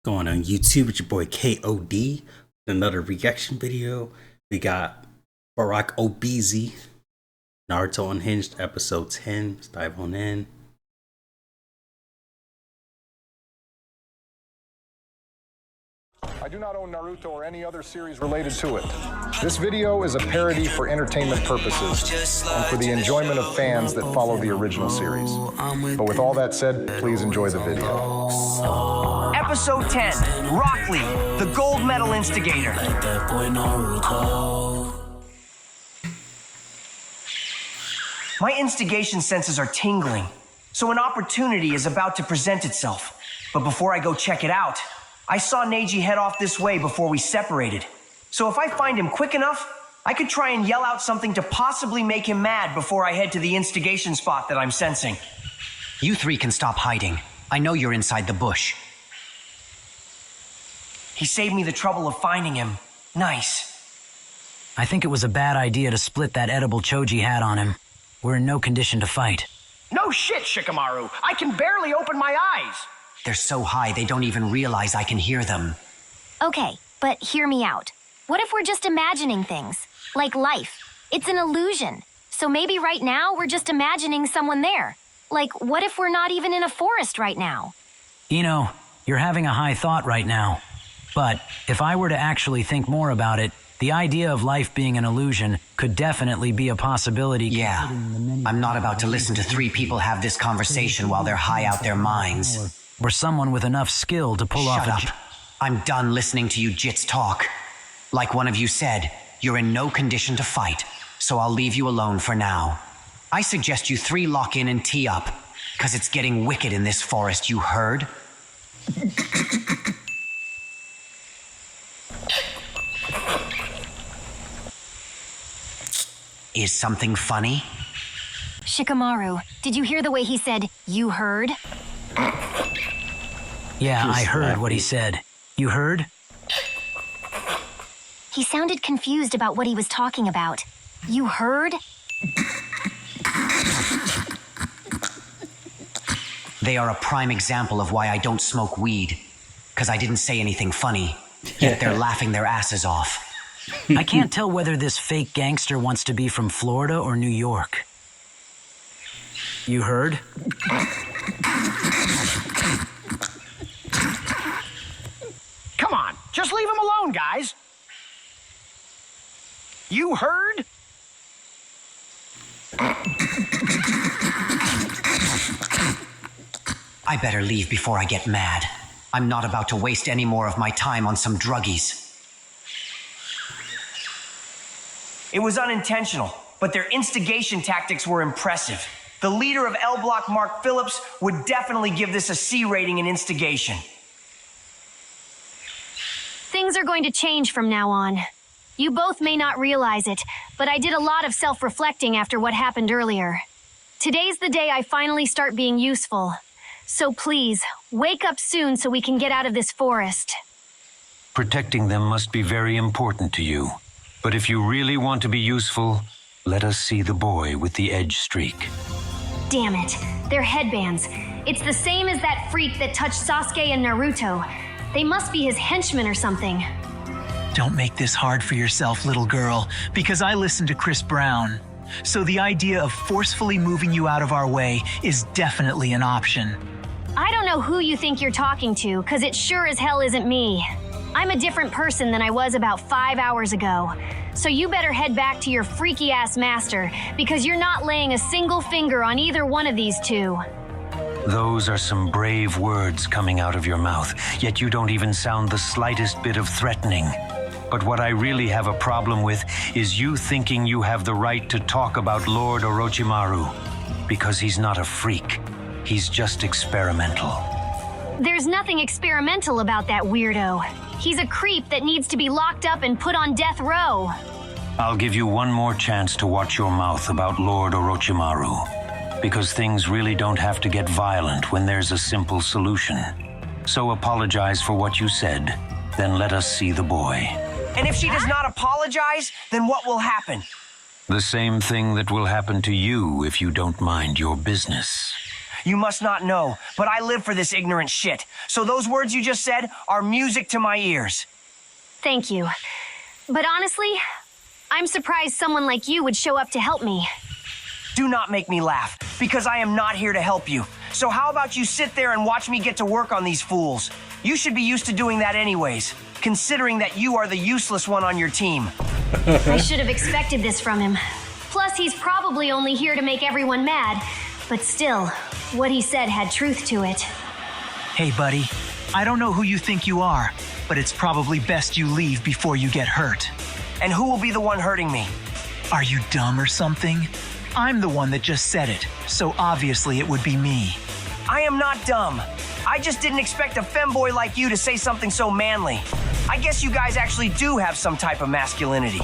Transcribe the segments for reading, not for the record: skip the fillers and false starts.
Going on YouTube with your boy KOD. Another reaction video. We got barackobeezy, Naruto Unhinged, episode 10. Let's dive on in. I do not own Naruto or any other series related to it. This video is a parody for entertainment purposes and for the enjoyment of fans that follow the original series. But with all that said, please enjoy the video. Episode 10, Rock Lee, the gold medal instigator. My instigation senses are tingling, so an opportunity is about to present itself. But before I go check it out, I saw Neji head off this way before we separated. So if I find him quick enough, I could try and yell out something to possibly make him mad before I head to the instigation spot that I'm sensing. You three can stop hiding. I know you're inside the bush. He saved me the trouble of finding him. Nice. I think it was a bad idea to split that edible Choji had on him. We're in no condition to fight. No shit, Shikamaru. I can barely open my eyes. They're so high they don't even realize I can hear them. Okay, but hear me out. What if we're just imagining things? Like life. It's an illusion. So maybe right now we're just imagining someone there. Like, what if we're not even in a forest right now? Ino, you're having a high thought right now. But if I were to actually think more about it, the idea of life being an illusion could definitely be a possibility. Yeah, I'm not about to listen to three people have this conversation while they're high out their minds. Or someone with enough skill to pull off a... Shut up. I'm done listening to you jits talk. Like one of you said, you're in no condition to fight, so I'll leave you alone for now. I suggest you three lock in and tee up, because it's getting wicked in this forest, you heard? Is something funny? Shikamaru, did you hear the way he said, "you heard"? Yeah, I heard what he said. You heard? He sounded confused about what he was talking about. You heard? They are a prime example of why I don't smoke weed, because I didn't say anything funny, yet they're laughing their asses off. I can't tell whether this fake gangster wants to be from Florida or New York. You heard? Come on, just leave him alone, guys. You heard? I better leave before I get mad. I'm not about to waste any more of my time on some druggies. It was unintentional, but their instigation tactics were impressive. The leader of L Block, Mark Phillips, would definitely give this a C rating in instigation. Things are going to change from now on. You both may not realize it, but I did a lot of self-reflecting after what happened earlier. Today's the day I finally start being useful. So please, wake up soon so we can get out of this forest. Protecting them must be very important to you. But if you really want to be useful, let us see the boy with the edge streak. Damn it, they're headbands. It's the same as that freak that touched Sasuke and Naruto. They must be his henchmen or something. Don't make this hard for yourself, little girl, because I listened to Chris Brown. So the idea of forcefully moving you out of our way is definitely an option. I don't know who you think you're talking to, because it sure as hell isn't me. I'm a different person than I was about 5 hours ago. So you better head back to your freaky-ass master, because you're not laying a single finger on either one of these two. Those are some brave words coming out of your mouth, yet you don't even sound the slightest bit of threatening. But what I really have a problem with is you thinking you have the right to talk about Lord Orochimaru, because he's not a freak. He's just experimental. There's nothing experimental about that weirdo. He's a creep that needs to be locked up and put on death row. I'll give you one more chance to watch your mouth about Lord Orochimaru, because things really don't have to get violent when there's a simple solution. So apologize for what you said, then let us see the boy. And if she does not apologize, then what will happen? The same thing that will happen to you if you don't mind your business. You must not know, but I live for this ignorant shit. So those words you just said are music to my ears. Thank you. But honestly, I'm surprised someone like you would show up to help me. Do not make me laugh, because I am not here to help you. So how about you sit there and watch me get to work on these fools? You should be used to doing that anyways, considering that you are the useless one on your team. I should have expected this from him. Plus, he's probably only here to make everyone mad. But still, what he said had truth to it. Hey, buddy. I don't know who you think you are, but it's probably best you leave before you get hurt. And who will be the one hurting me? Are you dumb or something? I'm the one that just said it, so obviously it would be me. I am not dumb. I just didn't expect a femboy like you to say something so manly. I guess you guys actually do have some type of masculinity.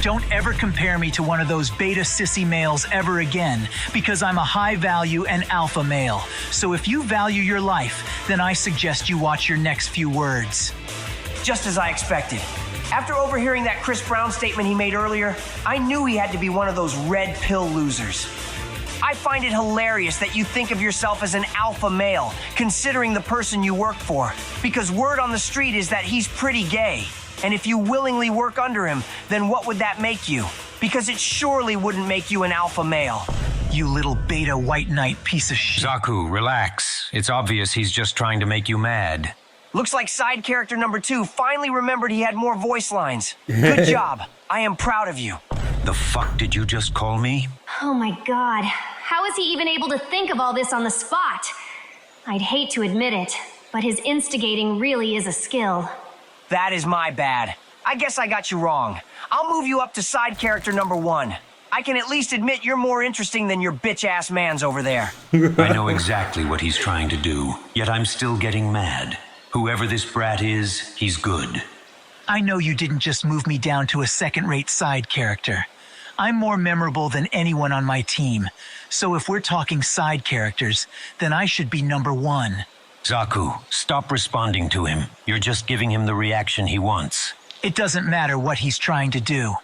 Don't ever compare me to one of those beta sissy males ever again, because I'm a high value and alpha male. So if you value your life, then I suggest you watch your next few words. Just as I expected. After overhearing that Chris Brown statement he made earlier, I knew he had to be one of those red pill losers. I find it hilarious that you think of yourself as an alpha male, considering the person you work for, because word on the street is that he's pretty gay. And if you willingly work under him, then what would that make you? Because it surely wouldn't make you an alpha male. You little beta white knight piece of shit. Zaku, relax. It's obvious he's just trying to make you mad. Looks like side character number 2 finally remembered he had more voice lines. Good job. I am proud of you. The fuck did you just call me? Oh my god. How is he even able to think of all this on the spot? I'd hate to admit it, but his instigating really is a skill. That is my bad. I guess I got you wrong. I'll move you up to side character number 1. I can at least admit you're more interesting than your bitch-ass mans over there. I know exactly what he's trying to do, yet I'm still getting mad. Whoever this brat is, he's good. I know you didn't just move me down to a second-rate side character. I'm more memorable than anyone on my team. So if we're talking side characters, then I should be number 1. Zaku, stop responding to him. You're just giving him the reaction he wants. It doesn't matter what he's trying to do.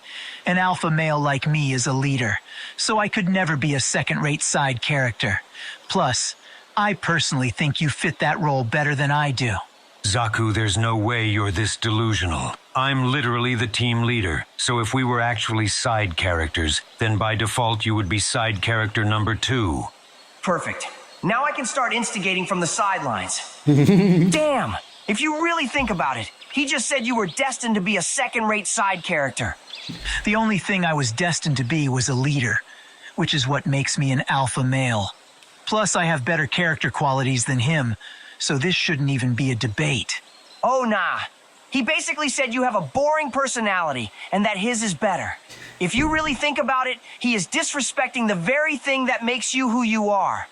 An alpha male like me is a leader, so I could never be a second-rate side character. Plus, I personally think you fit that role better than I do. Zaku, there's no way you're this delusional. I'm literally the team leader, so if we were actually side characters, then by default you would be side character number 2. Perfect. Now I can start instigating from the sidelines. Damn! If you really think about it, he just said you were destined to be a second-rate side character. The only thing I was destined to be was a leader, which is what makes me an alpha male. Plus, I have better character qualities than him, so this shouldn't even be a debate. Oh, nah. He basically said you have a boring personality and that his is better. If you really think about it, he is disrespecting the very thing that makes you who you are.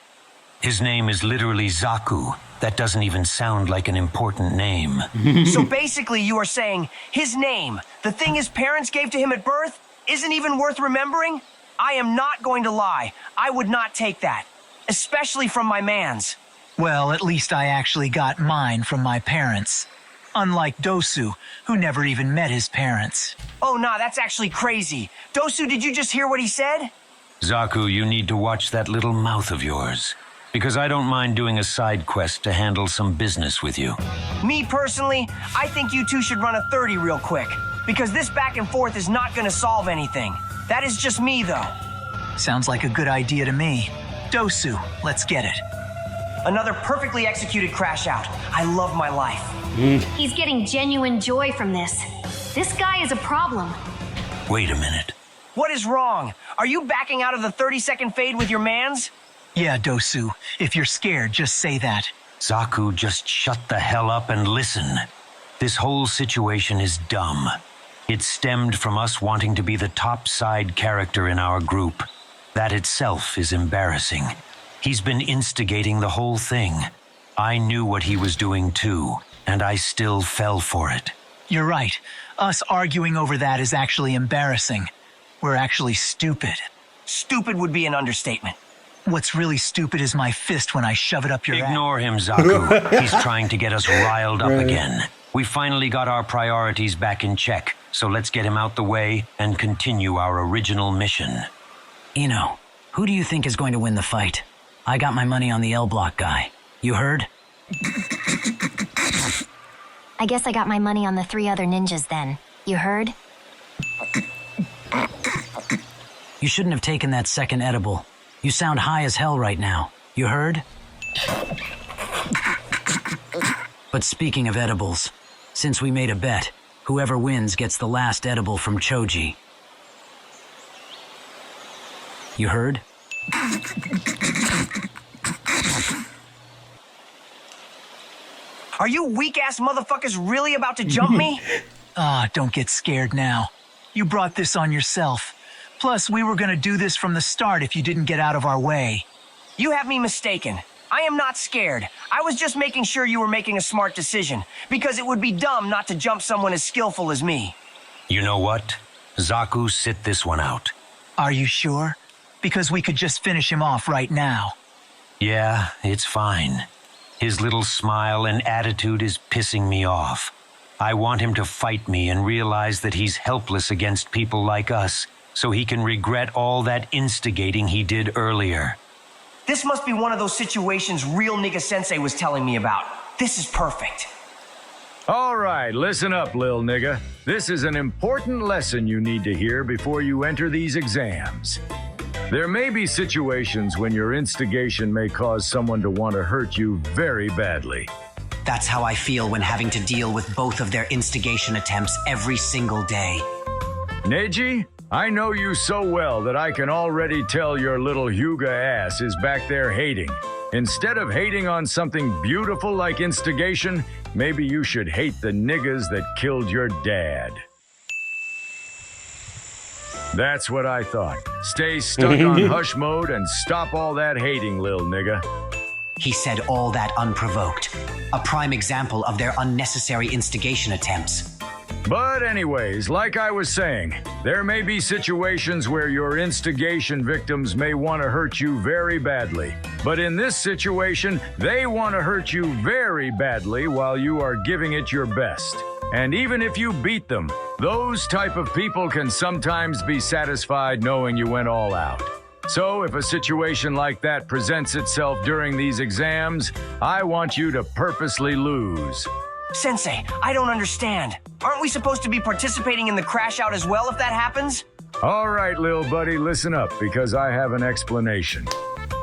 His name is literally Zaku. That doesn't even sound like an important name. So basically you are saying his name, the thing his parents gave to him at birth, isn't even worth remembering? I am not going to lie. I would not take that. Especially from my mans. Well, at least I actually got mine from my parents. Unlike Dosu, who never even met his parents. Oh, nah, that's actually crazy. Dosu, did you just hear what he said? Zaku, you need to watch that little mouth of yours. Because I don't mind doing a side quest to handle some business with you. Me personally, I think you two should run a 30 real quick. Because this back and forth is not going to solve anything. That is just me, though. Sounds like a good idea to me. Dosu, let's get it. Another perfectly executed crash out. I love my life. He's getting genuine joy from this. This guy is a problem. Wait a minute. What is wrong? Are you backing out of the 30-second fade with your mans? Yeah, Dosu, if you're scared, just say that. Zaku, just shut the hell up and listen. This whole situation is dumb. It stemmed from us wanting to be the top side character in our group. That itself is embarrassing. He's been instigating the whole thing. I knew what he was doing too, and I still fell for it. You're right. Us arguing over that is actually embarrassing. We're actually stupid. Stupid would be an understatement. What's really stupid is my fist when I shove it up your ass. Ignore him, Zaku. He's trying to get us riled up again. We finally got our priorities back in check, so let's get him out the way and continue our original mission. Ino, who do you think is going to win the fight? I got my money on the L Block guy. You heard? I guess I got my money on the 3 other ninjas then. You heard? You shouldn't have taken that second edible. You sound high as hell right now. You heard? But speaking of edibles, since we made a bet, whoever wins gets the last edible from Choji. You heard? Are you weak-ass motherfuckers really about to jump me? Don't get scared now. You brought this on yourself. Plus, we were gonna do this from the start if you didn't get out of our way. You have me mistaken. I am not scared. I was just making sure you were making a smart decision, because it would be dumb not to jump someone as skillful as me. You know what? Zaku, sit this one out. Are you sure? Because we could just finish him off right now. Yeah, it's fine. His little smile and attitude is pissing me off. I want him to fight me and realize that he's helpless against people like us, so he can regret all that instigating he did earlier. This must be one of those situations real nigga sensei was telling me about. This is perfect. All right, listen up, lil nigga. This is an important lesson you need to hear before you enter these exams. There may be situations when your instigation may cause someone to want to hurt you very badly. That's how I feel when having to deal with both of their instigation attempts every single day. Neji, I know you so well that I can already tell your little Hyuga ass is back there hating. Instead of hating on something beautiful like instigation, maybe you should hate the niggas that killed your dad. That's what I thought. Stay stuck on hush mode and stop all that hating, lil nigga. He said all that unprovoked. A prime example of their unnecessary instigation attempts. But anyways, like I was saying, there may be situations where your instigation victims may want to hurt you very badly. But in this situation, they want to hurt you very badly while you are giving it your best. And even if you beat them, those type of people can sometimes be satisfied knowing you went all out. So if a situation like that presents itself during these exams, I want you to purposely lose. Sensei, I don't understand. Aren't we supposed to be participating in the crash out as well if that happens? All right, lil buddy, listen up, because I have an explanation.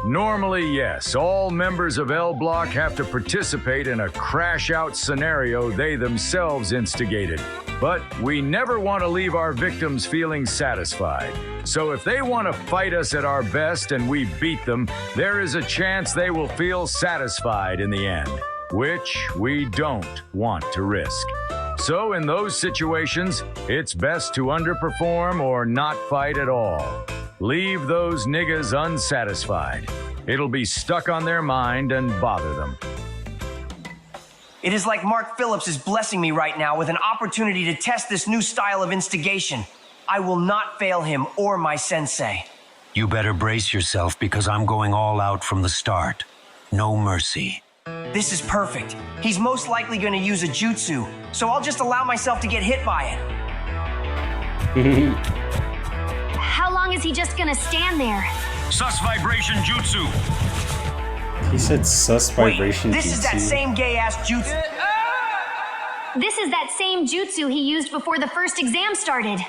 Normally, yes, all members of L Block have to participate in a crash-out scenario they themselves instigated. But we never want to leave our victims feeling satisfied. So if they want to fight us at our best and we beat them, there is a chance they will feel satisfied in the end, which we don't want to risk. So in those situations, it's best to underperform or not fight at all. Leave those niggas unsatisfied. It'll be stuck on their mind and bother them. It is like Mark Phillips is blessing me right now with an opportunity to test this new style of instigation. I will not fail him or my sensei. You better brace yourself because I'm going all out from the start. No mercy. This is perfect. He's most likely going to use a jutsu, so I'll just allow myself to get hit by it. How long is he just gonna stand there? Sus vibration jutsu. He said sus vibration Wait, this is that jutsu. same gay-ass jutsu. This is that same jutsu he used before the first exam started.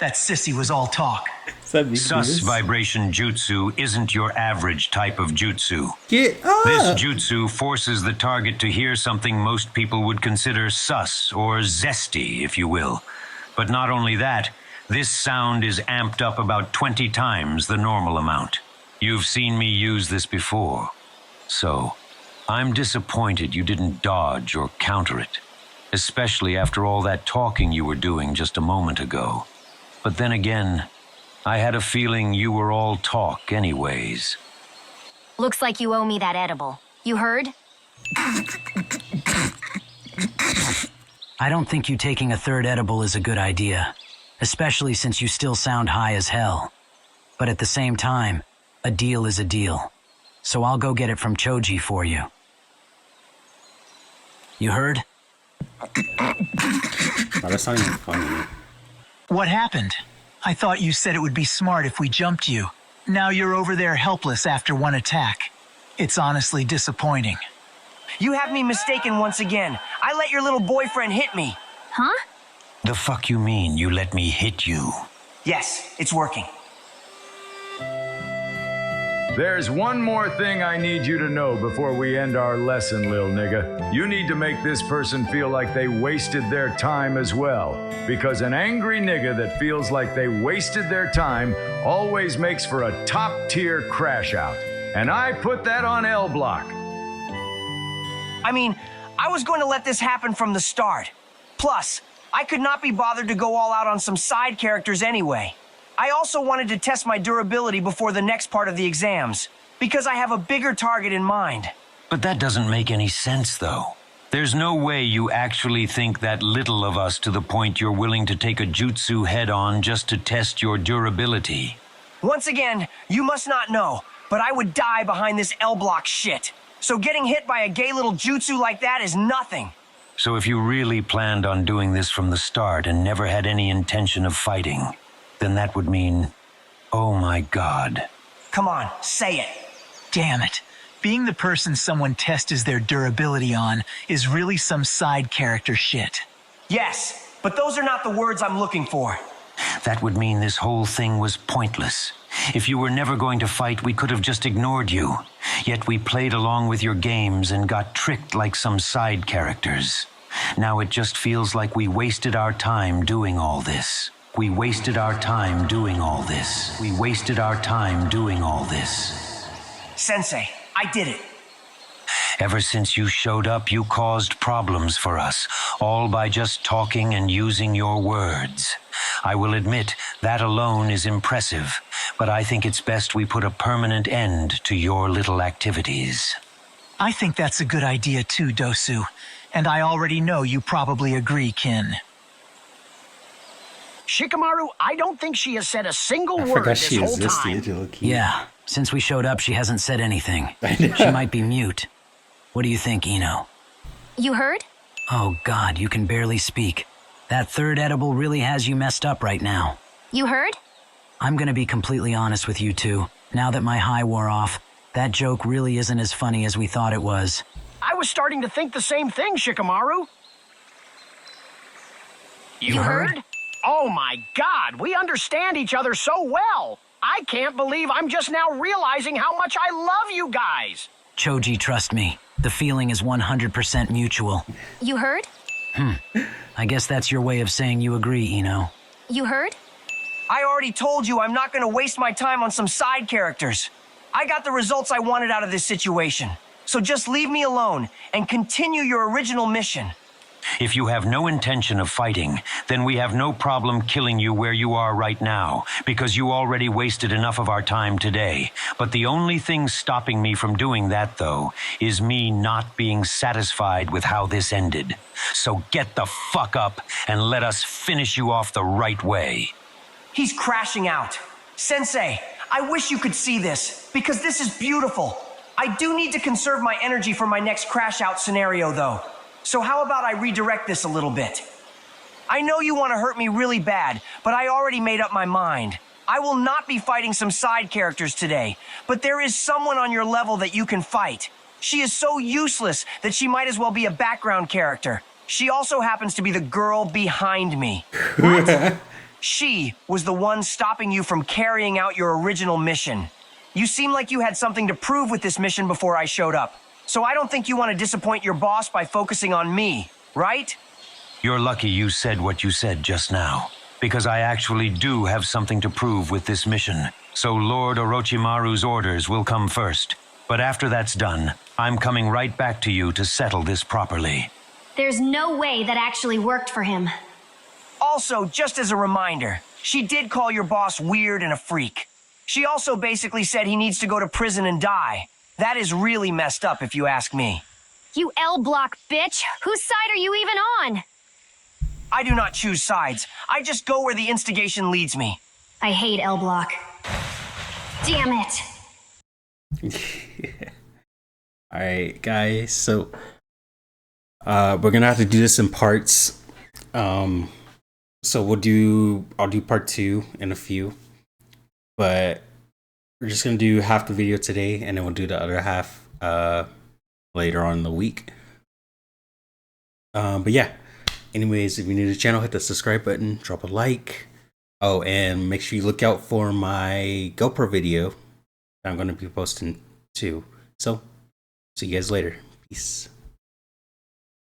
That sissy was all talk. Sus vibration jutsu isn't your average type of jutsu. Get up! This jutsu forces the target to hear something most people would consider sus or zesty, if you will. But not only that, this sound is amped up about 20 times the normal amount. You've seen me use this before. So, I'm disappointed you didn't dodge or counter it, especially after all that talking you were doing just a moment ago. But then again, I had a feeling you were all talk anyways. Looks like you owe me that edible. You heard? I don't think you taking a third edible is a good idea, especially since you still sound high as hell. But at the same time, a deal is a deal. So I'll go get it from Choji for you. You heard? Oh, that's not even funny. What happened? I thought you said it would be smart if we jumped you. Now you're over there helpless after one attack. It's honestly disappointing. You have me mistaken once again. I let your little boyfriend hit me. Huh? The fuck you mean you let me hit you? Yes, it's working. There's one more thing I need you to know before we end our lesson, lil nigga. You need to make this person feel like they wasted their time as well. Because an angry nigga that feels like they wasted their time always makes for a top-tier crash out. And I put that on L Block. I mean, I was going to let this happen from the start. Plus, I could not be bothered to go all out on some side characters anyway. I also wanted to test my durability before the next part of the exams, because I have a bigger target in mind. But that doesn't make any sense, though. There's no way you actually think that little of us to the point you're willing to take a jutsu head-on just to test your durability. Once again, you must not know, but I would die behind this L-block shit. So getting hit by a gay little jutsu like that is nothing. So if you really planned on doing this from the start and never had any intention of fighting, then that would mean, oh my God. Come on, say it. Damn it. Being the person someone tests their durability on is really some side character shit. Yes, but those are not the words I'm looking for. That would mean this whole thing was pointless. If you were never going to fight, we could have just ignored you. Yet we played along with your games and got tricked like some side characters. Now it just feels like we wasted our time doing all this. We wasted our time doing all this. We wasted our time doing all this. Sensei, I did it. Ever since you showed up, you caused problems for us, all by just talking and using your words. I will admit, that alone is impressive, but I think it's best we put a permanent end to your little activities. I think that's a good idea too, Dosu. And I already know you probably agree, Kin. Shikamaru, I don't think she has said a single I word forgot this she whole existed. time. Low-key. Yeah, since we showed up, she hasn't said anything. I know. She might be mute. What do you think, Ino? You heard? Oh God, you can barely speak. That third edible really has you messed up right now. You heard? I'm gonna be completely honest with you two. Now that my high wore off, that joke really isn't as funny as we thought it was. I was starting to think the same thing, Shikamaru. You heard? Oh my God, we understand each other so well. I can't believe I'm just now realizing how much I love you guys. Choji, trust me. The feeling is 100% mutual. You heard? I guess that's your way of saying you agree, Ino. You heard? I already told you I'm not going to waste my time on some side characters. I got the results I wanted out of this situation. So just leave me alone and continue your original mission. If you have no intention of fighting, then we have no problem killing you where you are right now, because you already wasted enough of our time today. But the only thing stopping me from doing that, though, is me not being satisfied with how this ended. So get the fuck up and let us finish you off the right way. He's crashing out. Sensei, I wish you could see this, because this is beautiful. I do need to conserve my energy for my next crash out scenario, though. So how about I redirect this a little bit? I know you want to hurt me really bad, but I already made up my mind. I will not be fighting some side characters today, but there is someone on your level that you can fight. She is so useless that she might as well be a background character. She also happens to be the girl behind me. What? She was the one stopping you from carrying out your original mission. You seem like you had something to prove with this mission before I showed up. So I don't think you want to disappoint your boss by focusing on me, right? You're lucky you said what you said just now, because I actually do have something to prove with this mission. So Lord Orochimaru's orders will come first. But after that's done, I'm coming right back to you to settle this properly. There's no way that actually worked for him. Also, just as a reminder, she did call your boss weird and a freak. She also basically said he needs to go to prison and die. That is really messed up, if you ask me. You L-block bitch! Whose side are you even on? I do not choose sides. I just go where the instigation leads me. I hate L-block. Damn it! Alright, guys, so we're gonna have to do this in parts. So I'll do part 2 in a few. But we're just gonna do half the video today, and then we'll do the other half later on in the week. But yeah, anyways, if you're new to the channel, hit the subscribe button, drop a like. Oh, and make sure you look out for my GoPro video I'm going to be posting too. So, see you guys later. Peace.